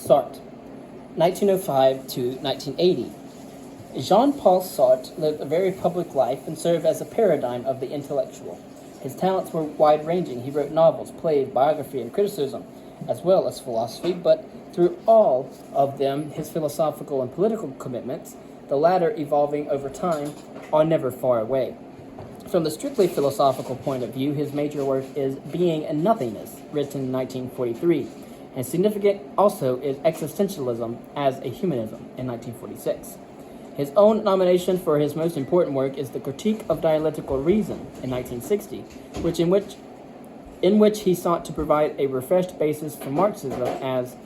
Sartre, 1905 to 1980. Jean-Paul Sartre lived a very public life and served as a paradigm of the intellectual. His talents were wide-ranging. He wrote novels, plays, biography, and criticism, as well as philosophy, but through all of them, his philosophical and political commitments, the latter evolving over time, are never far away. From the strictly philosophical point of view, his major work is Being and Nothingness, written in 1943, and significant also is Existentialism as a Humanism in 1946. His own nomination for his most important work is The Critique of Dialectical Reason in 1960, in which he sought to provide a refreshed basis for Marxism as,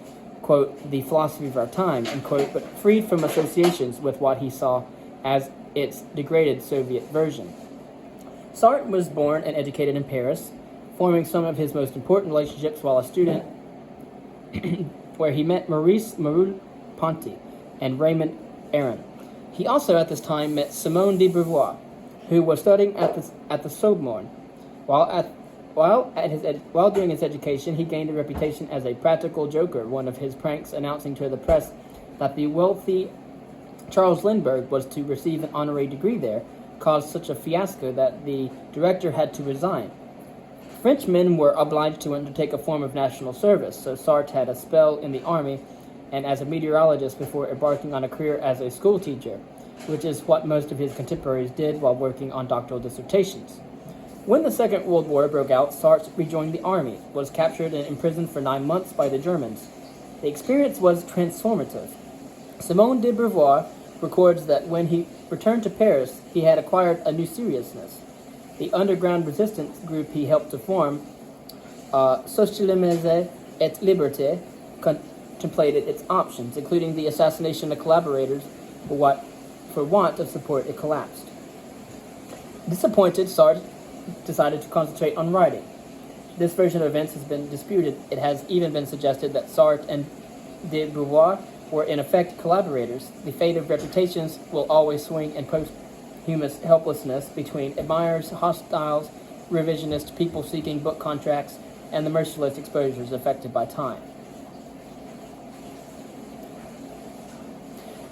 quote, the philosophy of our time, end quote, but freed from associations with what he saw as its degraded Soviet version. Sartre was born and educated in Paris, forming some of his most important relationships while a student, where he met Maurice Merleau-Ponty and Raymond Aron. He also at this time met Simone de Beauvoir, who was studying at the Sorbonne. While doing his education, he gained a reputation as a practical joker. One of his pranks announcing to the press that the wealthy Charles Lindbergh was to receive an honorary degree there caused such a fiasco that the director had to resign. French men were obliged to undertake a form of national service, so Sartre had a spell in the army and as a meteorologist before embarking on a career as a schoolteacher, which is what most of his contemporaries did while working on doctoral dissertations. When the Second World War broke out, Sartre rejoined the army, was captured and imprisoned for 9 months by the Germans. The experience was transformative. Simone de Beauvoir records that when he returned to Paris, he had acquired a new seriousness. The underground resistance group he helped to form, Socialisme et Liberté, contemplated its options, including the assassination of collaborators, for want of support it collapsed. Disappointed, Sartre decided to concentrate on writing. This version of events has been disputed. It has even been suggested that Sartre and de Beauvoir were in effect collaborators. The fate of reputations will always swing in posthumous helplessness between admirers, hostiles, revisionists, people seeking book contracts, and the merciless exposures affected by time.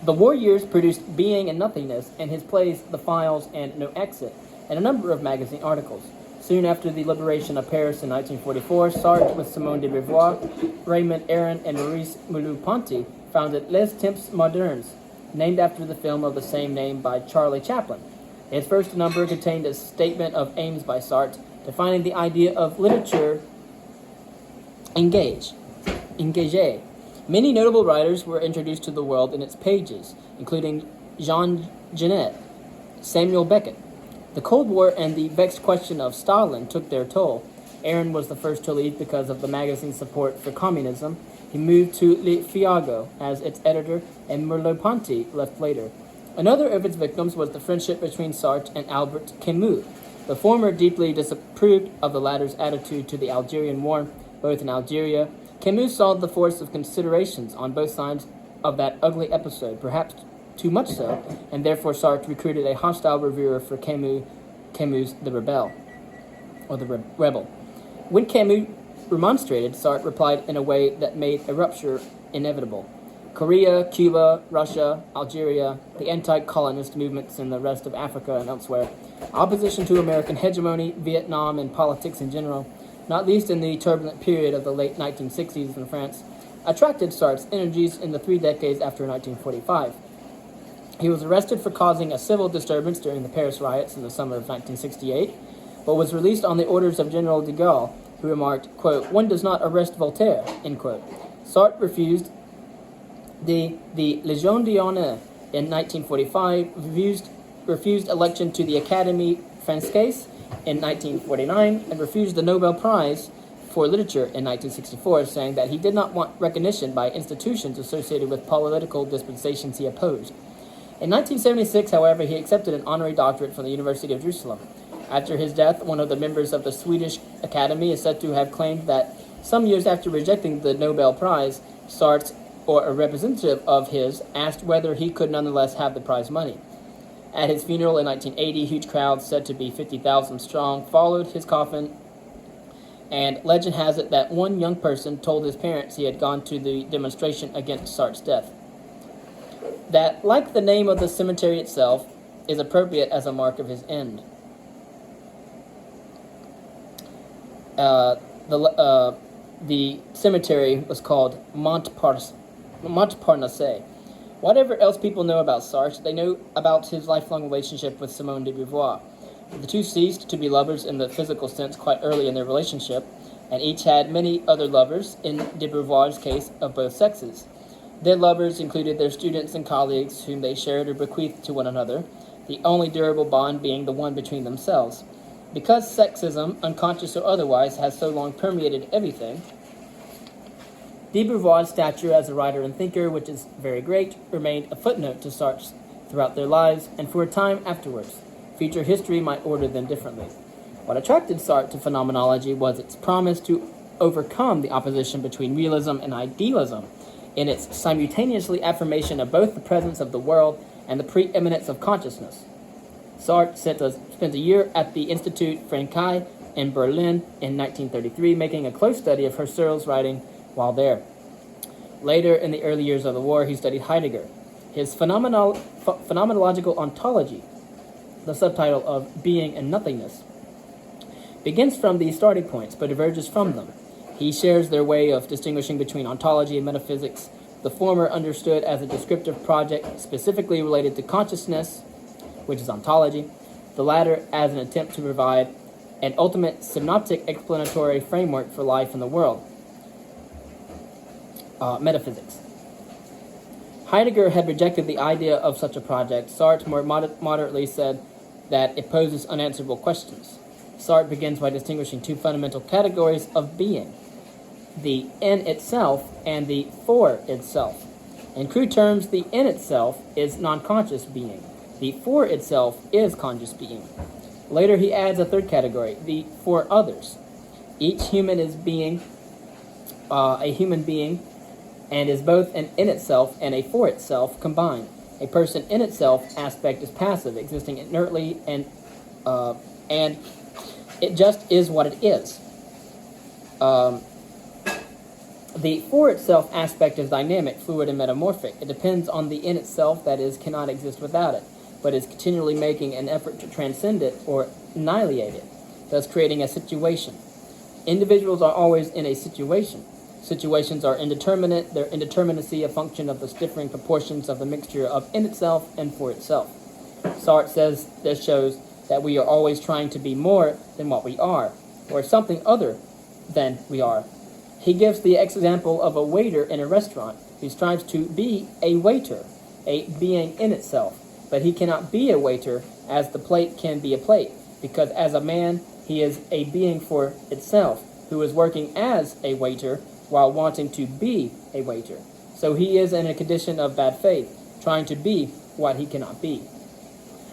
The war years produced Being and Nothingness and his plays The Files and No Exit, and a number of magazine articles. Soon after the liberation of Paris in 1944, Sartre, with Simone de Beauvoir, Raymond Aron, and Maurice Merleau-Ponty, founded Les Temps Modernes, named after the film of the same name by Charlie Chaplin. Its first number contained a statement of aims by Sartre, defining the idea of literature engagé. Many notable writers were introduced to the world in its pages, including Jean Genet, Samuel Beckett. The Cold War and the vexed question of Stalin took their toll. Aron was the first to leave because of the magazine's support for communism. He moved to Le Figaro as its editor, and Merleau-Ponty left later. Another of its victims was the friendship between Sartre and Albert Camus. The former deeply disapproved of the latter's attitude to the Algerian War, both in Algeria. Camus saw the force of considerations on both sides of that ugly episode, perhaps too much so, and therefore Sartre recruited a hostile reviewer for Camus' The Rebel. When Camus remonstrated, Sartre replied in a way that made a rupture inevitable. Korea, Cuba, Russia, Algeria, the anti-colonist movements in the rest of Africa and elsewhere, opposition to American hegemony, Vietnam, and politics in general, not least in the turbulent period of the late 1960s in France, attracted Sartre's energies in the 3 decades after 1945. He was arrested for causing a civil disturbance during the Paris riots in the summer of 1968, but was released on the orders of General de Gaulle, who remarked, quote, "One does not arrest Voltaire," end quote. Sartre refused the Légion d'honneur in 1945, refused election to the Académie Française in 1949, and refused the Nobel Prize for Literature in 1964, saying that he did not want recognition by institutions associated with political dispensations he opposed. In 1976, however, he accepted an honorary doctorate from the University of Jerusalem. After his death, one of the members of the Swedish Academy is said to have claimed that some years after rejecting the Nobel Prize, Sartre, or a representative of his, asked whether he could nonetheless have the prize money. At his funeral in 1980, huge crowds, said to be 50,000 strong, followed his coffin and legend has it that one young person told his parents he had gone to the demonstration against Sartre's death. That, like the name of the cemetery itself, is appropriate as a mark of his end. The cemetery was called Montparnasse. Whatever else people know about Sartre, they know about his lifelong relationship with Simone de Beauvoir. The two ceased to be lovers in the physical sense quite early in their relationship, and each had many other lovers, in de Beauvoir's case, of both sexes. Their lovers included their students and colleagues whom they shared or bequeathed to one another, the only durable bond being the one between themselves. Because sexism, unconscious or otherwise, has so long permeated everything, de Beauvoir's stature as a writer and thinker, which is very great, remained a footnote to Sartre's throughout their lives, and for a time afterwards. Future history might order them differently. What attracted Sartre to phenomenology was its promise to overcome the opposition between realism and idealism, in its simultaneously affirmation of both the presence of the world and the preeminence of consciousness. Sartre spent a year at the Institut Francais in Berlin in 1933, making a close study of Husserl's writing while there. Later, in the early years of the war, he studied Heidegger. His phenomenological ontology, the subtitle of Being and Nothingness, begins from these starting points, but diverges from them. He shares their way of distinguishing between ontology and metaphysics, the former understood as a descriptive project specifically related to consciousness, which is ontology, the latter as an attempt to provide an ultimate synoptic explanatory framework for life in the world, metaphysics. Heidegger had rejected the idea of such a project. Sartre more moderately said that it poses unanswerable questions. Sartre begins by distinguishing two fundamental categories of being: the in itself and the for itself. In crude terms, the in itself is non-conscious being. The for itself is conscious being. Later he adds a third category, the for others. Each human is a human being, and is both an in itself and a for itself combined. A person in itself aspect is passive, existing inertly, and it just is what it is. The for itself aspect is dynamic, fluid, and metamorphic. It depends on the in itself, that is, cannot exist without it, but is continually making an effort to transcend it or annihilate it, thus creating a situation. Individuals are always in a situation. Situations are indeterminate, their indeterminacy a function of the differing proportions of the mixture of in itself and for itself. Sartre says this shows that we are always trying to be more than what we are, or something other than we are. He gives the example of a waiter in a restaurant who strives to be a waiter, a being in itself, but he cannot be a waiter as the plate can be a plate, because as a man he is a being for itself, who is working as a waiter while wanting to be a waiter. So he is in a condition of bad faith, trying to be what he cannot be.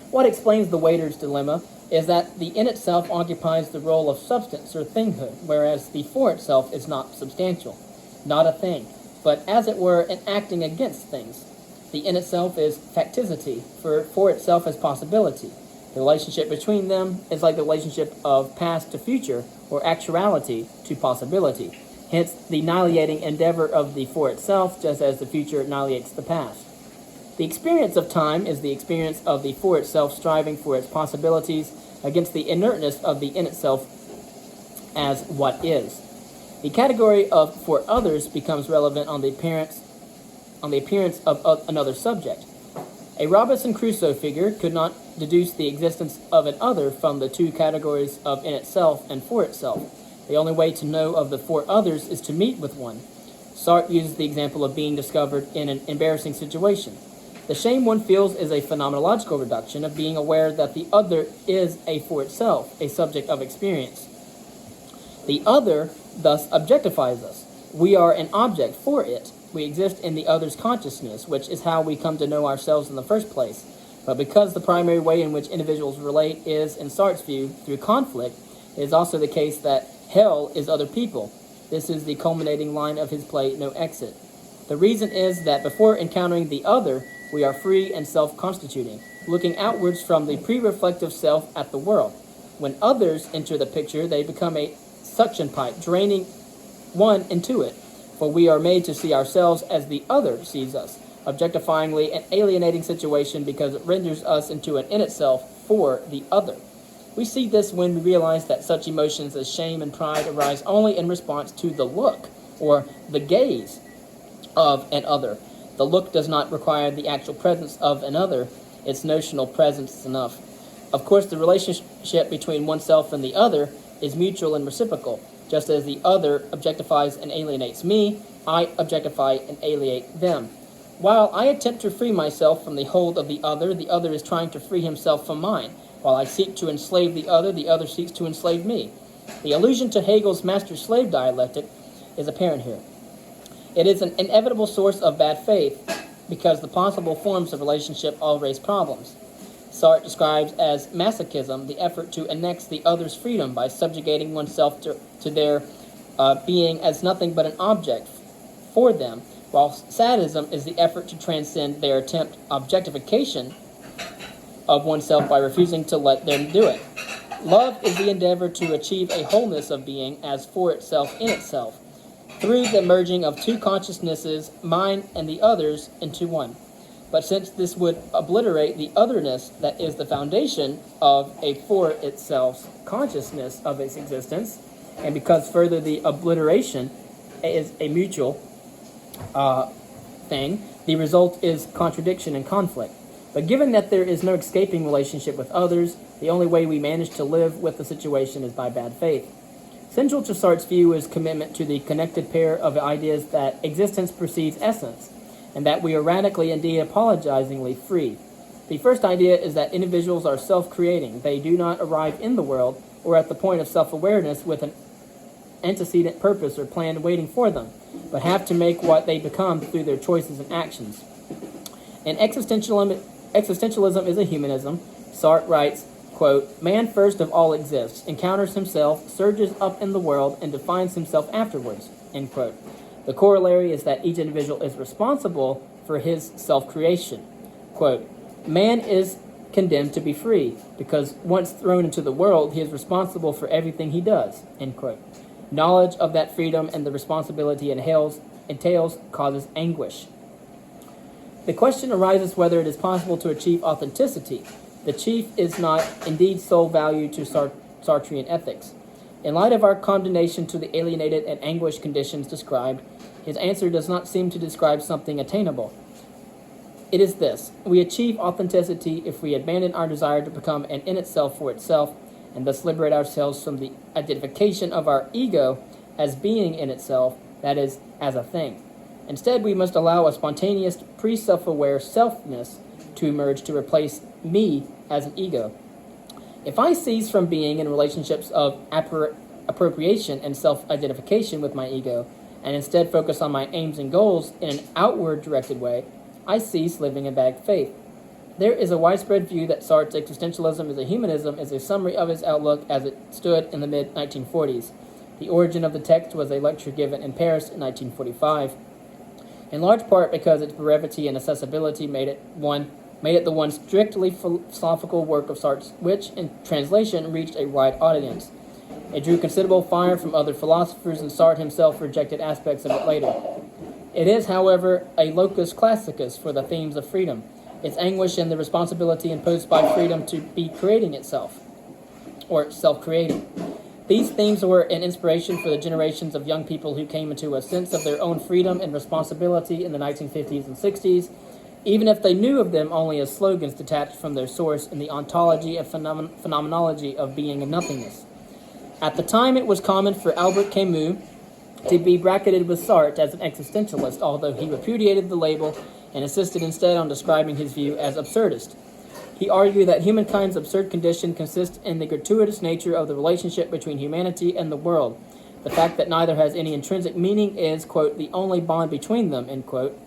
What explains the waiter's dilemma is that the in itself occupies the role of substance or thinghood, whereas the for itself is not substantial, not a thing, but as it were an acting against things. The in itself is facticity, for itself is possibility. The relationship between them is like the relationship of past to future, or actuality to possibility. Hence, the annihilating endeavor of the for itself, just as the future annihilates the past. The experience of time is the experience of the for itself striving for its possibilities against the inertness of the in itself as what is. The category of for others becomes relevant on the appearance of another subject. A Robinson Crusoe figure could not deduce the existence of an other from the two categories of in itself and for itself. The only way to know of the for others is to meet with one. Sartre uses the example of being discovered in an embarrassing situation. The shame one feels is a phenomenological reduction of being aware that the other is a for itself, a subject of experience. The other thus objectifies us. We are an object for it. We exist in the other's consciousness, which is how we come to know ourselves in the first place. But because the primary way in which individuals relate is, in Sartre's view, through conflict, it is also the case that hell is other people. This is the culminating line of his play, No Exit. The reason is that before encountering the other, we are free and self-constituting, looking outwards from the pre-reflective self at the world. When others enter the picture, they become a suction pipe, draining one into it. For we are made to see ourselves as the other sees us, objectifyingly an alienating situation because it renders us into an in itself for the other. We see this when we realize that such emotions as shame and pride arise only in response to the look or the gaze of an other. The look does not require the actual presence of another, its notional presence is enough. Of course, the relationship between oneself and the other is mutual and reciprocal. Just as the other objectifies and alienates me, I objectify and alienate them. While I attempt to free myself from the hold of the other is trying to free himself from mine. While I seek to enslave the other seeks to enslave me. The allusion to Hegel's master-slave dialectic is apparent here. It is an inevitable source of bad faith because the possible forms of relationship all raise problems. Sartre describes as masochism the effort to annex the other's freedom by subjugating oneself to their being as nothing but an object for them, while sadism is the effort to transcend their attempt objectification of oneself by refusing to let them do it. Love is the endeavor to achieve a wholeness of being as for itself in itself, through the merging of two consciousnesses, mine and the other's, into one. But since this would obliterate the otherness that is the foundation of a for itself consciousness of its existence, and because further the obliteration is a mutual thing, the result is contradiction and conflict. But given that there is no escaping relationship with others, the only way we manage to live with the situation is by bad faith. Central to Sartre's view is commitment to the connected pair of ideas that existence precedes essence, and that we are radically, indeed apologizingly, free. The first idea is that individuals are self-creating. They do not arrive in the world or at the point of self-awareness with an antecedent purpose or plan waiting for them, but have to make what they become through their choices and actions. And existentialism is a humanism. Sartre writes, quote, "Man first of all exists, encounters himself, surges up in the world, and defines himself afterwards," end quote. The corollary is that each individual is responsible for his self-creation. Quote, "Man is condemned to be free, because once thrown into the world, he is responsible for everything he does," end quote. Knowledge of that freedom and the responsibility it entails causes anguish. The question arises whether it is possible to achieve authenticity. The chief is not indeed sole value to Sartrean ethics. In light of our condemnation to the alienated and anguished conditions described, his answer does not seem to describe something attainable. It is this: we achieve authenticity if we abandon our desire to become an in itself for itself, and thus liberate ourselves from the identification of our ego as being in itself, that is, as a thing. Instead, we must allow a spontaneous, pre-self-aware selfness to emerge to replace me as an ego. If I cease from being in relationships of appropriation and self-identification with my ego, and instead focus on my aims and goals in an outward-directed way, I cease living in bad faith. There is a widespread view that Sartre's existentialism is a humanism is a summary of his outlook as it stood in the mid-1940s. The origin of the text was a lecture given in Paris in 1945. In large part because its brevity and accessibility made it the one strictly philosophical work of Sartre's, which, in translation, reached a wide audience. It drew considerable fire from other philosophers, and Sartre himself rejected aspects of it later. It is, however, a locus classicus for the themes of freedom, its anguish and the responsibility imposed by freedom to be creating itself, or self-creating. These themes were an inspiration for the generations of young people who came into a sense of their own freedom and responsibility in the 1950s and 60s, even if they knew of them only as slogans detached from their source in the ontology and phenomenology of being and nothingness. At the time, it was common for Albert Camus to be bracketed with Sartre as an existentialist, although he repudiated the label and insisted instead on describing his view as absurdist. He argued that humankind's absurd condition consists in the gratuitous nature of the relationship between humanity and the world. The fact that neither has any intrinsic meaning is, quote, the only bond between them, end quote,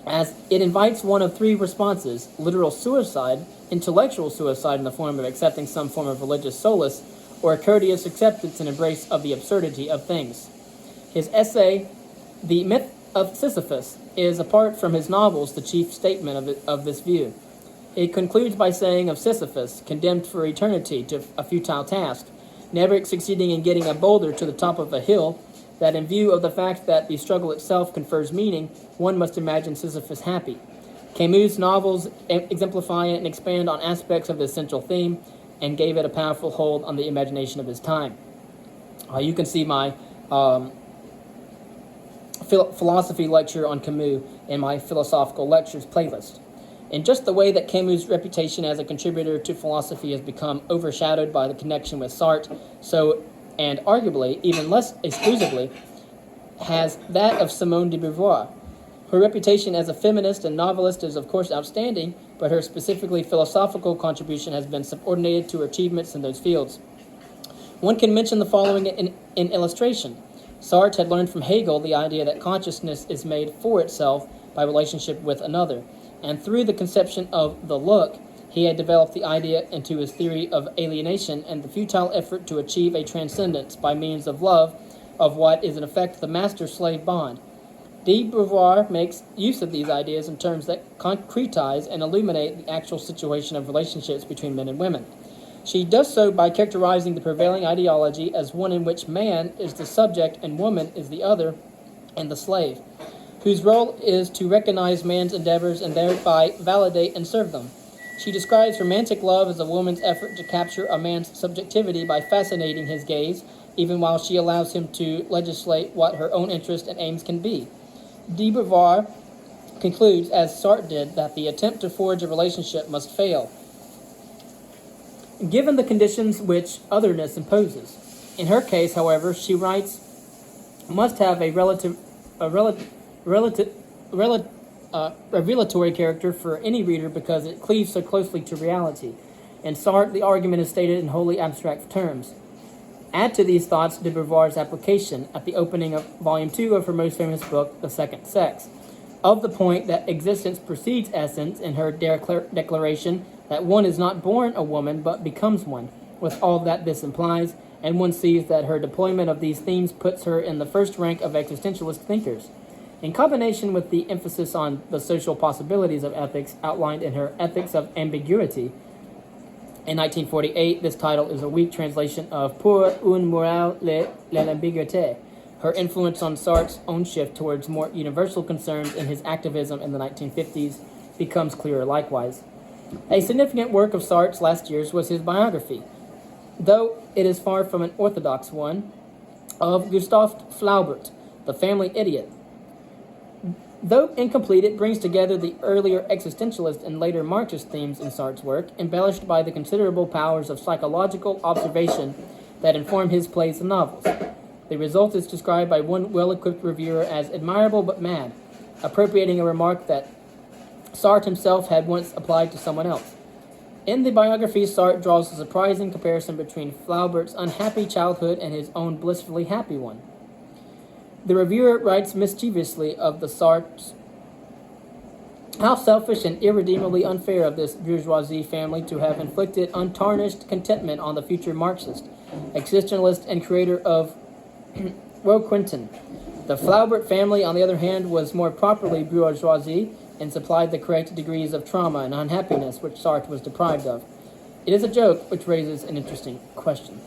as it invites one of three responses: literal suicide, intellectual suicide in the form of accepting some form of religious solace, or a courteous acceptance and embrace of the absurdity of things. His essay, The Myth of Sisyphus, is, apart from his novels, the chief statement of this view. It concludes by saying of Sisyphus, condemned for eternity to a futile task, never succeeding in getting a boulder to the top of a hill, that in view of the fact that the struggle itself confers meaning, one must imagine Sisyphus happy. Camus' novels exemplify and expand on aspects of this central theme and gave it a powerful hold on the imagination of his time. You can see my philosophy lecture on Camus in my philosophical lectures playlist. In just the way that Camus' reputation as a contributor to philosophy has become overshadowed by the connection with Sartre, so, and arguably, even less exclusively, has that of Simone de Beauvoir. Her reputation as a feminist and novelist is of course outstanding, but her specifically philosophical contribution has been subordinated to her achievements in those fields. One can mention the following in illustration. Sartre had learned from Hegel the idea that consciousness is made for itself by relationship with another, and through the conception of the look, he had developed the idea into his theory of alienation and the futile effort to achieve a transcendence by means of love of what is in effect the master-slave bond. De Beauvoir makes use of these ideas in terms that concretize and illuminate the actual situation of relationships between men and women. She does so by characterizing the prevailing ideology as one in which man is the subject and woman is the other and the slave, whose role is to recognize man's endeavors and thereby validate and serve them. She describes romantic love as a woman's effort to capture a man's subjectivity by fascinating his gaze, even while she allows him to legislate what her own interests and aims can be. De Beauvoir concludes, as Sartre did, that the attempt to forge a relationship must fail, given the conditions which otherness imposes. In her case, however, she writes, must have a revelatory character for any reader because it cleaves so closely to reality. In Sartre, the argument is stated in wholly abstract terms. Add to these thoughts de Beauvoir's application at the opening of Volume 2 of her most famous book, The Second Sex, of the point that existence precedes essence in her declaration that one is not born a woman but becomes one, with all that this implies, and one sees that her deployment of these themes puts her in the first rank of existentialist thinkers. In combination with the emphasis on the social possibilities of ethics outlined in her Ethics of Ambiguity, in 1948, this title is a weak translation of Pour une morale de l'ambiguïté. Her influence on Sartre's own shift towards more universal concerns in his activism in the 1950s becomes clearer likewise. A significant work of Sartre's last years was his biography, though it is far from an orthodox one, of Gustave Flaubert, the family idiot. Though incomplete, it brings together the earlier existentialist and later Marxist themes in Sartre's work, embellished by the considerable powers of psychological observation that inform his plays and novels. The result is described by one well-equipped reviewer as admirable but mad, appropriating a remark that Sartre himself had once applied to someone else. In the biography, Sartre draws a surprising comparison between Flaubert's unhappy childhood and his own blissfully happy one. The reviewer writes mischievously of the Sartres, how selfish and irredeemably unfair of this bourgeoisie family to have inflicted untarnished contentment on the future Marxist, existentialist, and creator of Roquentin. The Flaubert family, on the other hand, was more properly bourgeoisie and supplied the correct degrees of trauma and unhappiness which Sartre was deprived of. It is a joke which raises an interesting question.